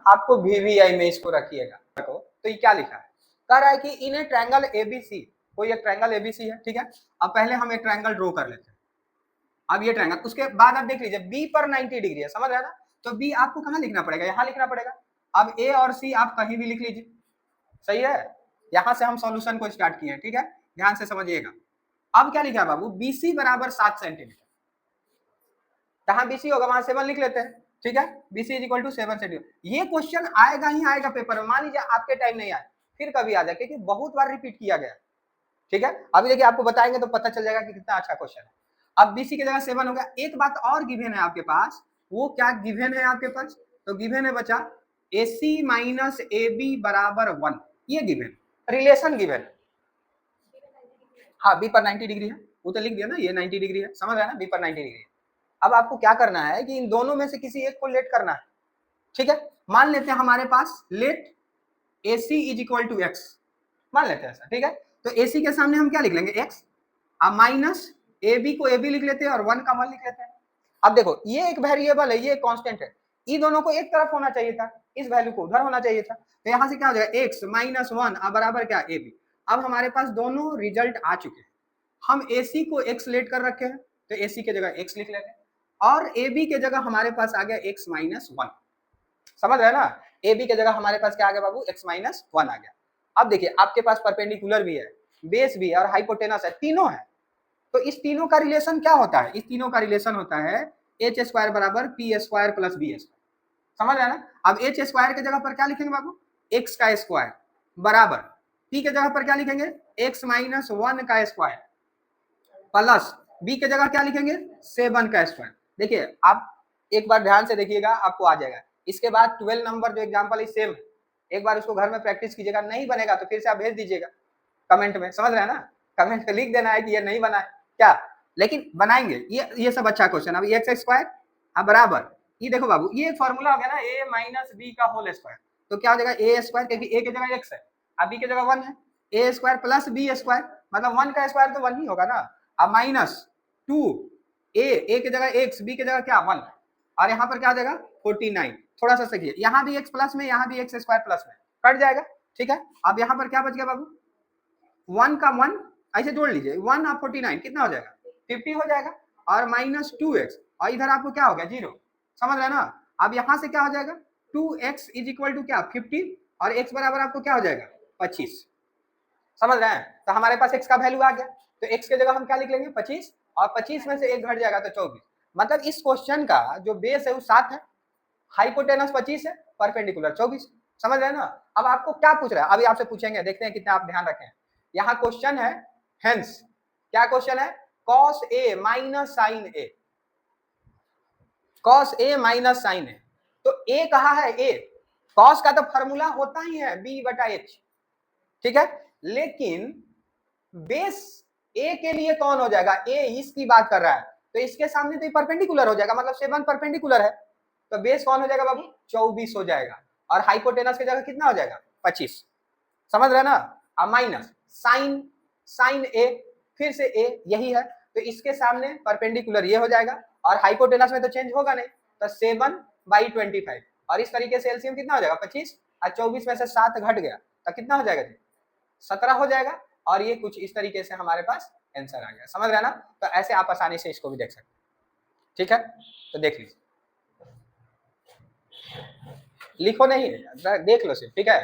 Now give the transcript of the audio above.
आपको VVI में इसको रखिएगा। तो ये क्या लिखा है, कह रहा है कि इन ए ट्रायंगल ABC, कोई एक ट्रायंगल ABC है, ठीक है। अब पहले हम एक ट्रायंगल ड्रॉ कर लेते हैं। अब ये ट्रायंगल, उसके बाद आप देख लीजिए B पर 90 डिग्री है, समझ रहे हैं ना। तो B आपको कहाँ लिखना पड़ेगा, यहाँ लिखना पड़ेगा। अब A और C आप कहीं भी लिख लीजिए, सही है। यहां से हम सॉल्यूशन को स्टार्ट किए हैं, ठीक है, ध्यान से समझिएगा। अब क्या लिखा है बाबू, BC बराबर 7 सेंटीमीटर, जहां BC होगा वहां 7 लिख लेते हैं, ठीक है। BC is equal to 7 centimeter. ये क्वेश्चन आएगा ही आएगा पेपर में, मान लीजिए आपके टाइम नहीं आए फिर कभी आ जाए, क्योंकि बहुत बार रिपीट किया गया, ठीक है। अभी देखिए आपको बताएंगे तो पता चल जाएगा कि कितना अच्छा क्वेश्चन है। अब BC की जगह 7 हो गया। एक बात और गिवन है आपके पास, वो क्या गिवन है आपके पास, तो गिवन है बच्चा AC माइनस AB बराबर 1, ये गिवन रिलेशन गिवन। हाँ, B पर 90 डिग्री है, वो तो लिख दिया ना, ये 90 डिग्री है, समझ रहे हैं ना, B पर 90 डिग्री है। अब आपको क्या करना है कि इन दोनों में से किसी एक को लेट करना है, ठीक है। मान लेते हैं हमारे पास let AC is equal to x, मान लेते हैं ऐसा, ठीक है। तो AC के सामने हम क्या लिख लेंगे, x, अब माइनस AB को AB लिख लेते हैं और 1 का 1 लिख लेते हैं। अब देखो ये एक वेरिएबल है, ये एक कांस्टेंट है, इन दोनों को एक तरफ होना चाहिए था, इस वैल्यू को उधर होना चाहिए था। तो यहां से क्या हो जाएगा, x माइनस 1 अब बराबर क्या, AB। अब हमारे पास दोनों रिजल्ट आ चुके हैं। हम AC को x लेट कर रखे हैं, तो AC की जगह x लिख लेंगे, और AB की जगह हमारे पास आ गया x माइनस 1, समझ रहे ना। AB की जगह हमारे पास क्या आ गया बाबू, x माइनस 1 आ गया। अब देखिए आपके पास परपेंडिकुलर भी है, बेस भी है और हाइपोटेनस है, तीनों है। तो इस तीनों का रिलेशन क्या होता है, इस तीनों का रिलेशन होता है h स्क्वायर बराबर p square plus b square, समझ रहे ना। अब h स्क्वायर की जगह पर क्या लिखेंगे बाबू, x का स्क्वायर बराबर p की जगह पर क्या लिखेंगे, x माइनस 1 का स्क्वायर प्लस b की जगह क्या लिखेंगे, 7 का स्क्वायर। देखिए आप एक बार ध्यान से देखिएगा, आपको आ जाएगा। इसके बाद 12 नंबर जो एग्जाम्पल है सेम, एक बार उसको घर में प्रैक्टिस कीजिएगा, नहीं बनेगा तो फिर से आप भेज दीजिएगा कमेंट में, समझ रहे हैं ना। कमेंट में लिख देना है कि ये नहीं बना है क्या, लेकिन बनाएंगे। ये सब अच्छा क्वेश्चन। अब एक्स स्क्वायर अब बराबर, ये देखो बाबू ये एक फॉर्मूला हो गया ना, a माइनस बी का होल स्क्वायर, तो क्या हो जाएगा a स्क्वायर, क्योंकि a की जगह x है, अब b की जगह 1 है, a square plus b square, मतलब 1 का स्क्वायर तो 1 ही होगा ना। अब माइनस 2 a की जगह x, b की जगह क्या 1, और यहाँ पर क्या हो जाएगा 49। थोड़ा सा सही है, यहाँ भी x प्लस में, यहाँ भी x स्क्वायर प्लस में, कट जाएगा, ठीक है। अब यहाँ पर क्या बच गया बाबू, 1 का 1 ऐसे जोड़ लीजिए, 1 और 49 कितना हो जाएगा, 50 हो जाएगा, और माइनस 2x, और इधर आपको क्या हो गया 0, समझ रहे हैं ना। अब यहाँ से क्या हो जाएगा, 2x इज इक्वल टू क्या 50, और x बराबर आपको क्या हो जाएगा 25, समझ रहे हैं। तो हमारे पास x का वैल्यू आ गया, तो x की जगह हम क्या लिख लेंगे 25, और 25 में से 1 घट जाएगा तो 24। मतलब इस क्वेश्चन का जो बेस है वो 7 है, हाइपोटेनस 25 है, परपेंडिकुलर 24, समझ रहे हैं ना। अब आपको क्या पूछ रहा है, अभी आपसे पूछेंगे, देखते हैं कितना आप ध्यान रखें। यहाँ क्वेश्चन है हेंस, क्या क्वेश्चन है, cos a minus sine a, cos a minus sine a। तो a कहा है, a cos का तो फॉर्मूला होता ही है b बटा h, ठीक है। लेकिन बेस a के लिए कौन हो जाएगा, a इसकी बात कर रहा है, तो इसके सामने तो ये परपेंडिकुलर हो जाएगा, मतलब 7 परपेंडिकुलर है, तो बेस कौन हो जाएगा बाबू 24 हो जाएगा, और हाइपोटेनस की जगह कितना हो जाएगा 25, समझ रहे ना। अब माइनस साइन, साइन a, फिर से a यही है, तो इसके सामने परपेंडिकुलर ये हो जाएगा, और हाइपोटेनस में तो चेंज होगा नहीं, तो 7/25, और इस तरीके से एलसीएम कितना हो जाएगा 25, और 24 में से 7 घट गया तो कितना हो जाएगा 17 हो जाएगा, और ये कुछ इस तरीके से हमारे पास आंसर आ गया, समझ रहे ना। तो ऐसे आप आसानी से इसको भी देख सकते हैं, ठीक है। तो देख लीजिए, लिखो नहीं, देख लो सिर्फ, ठीक है।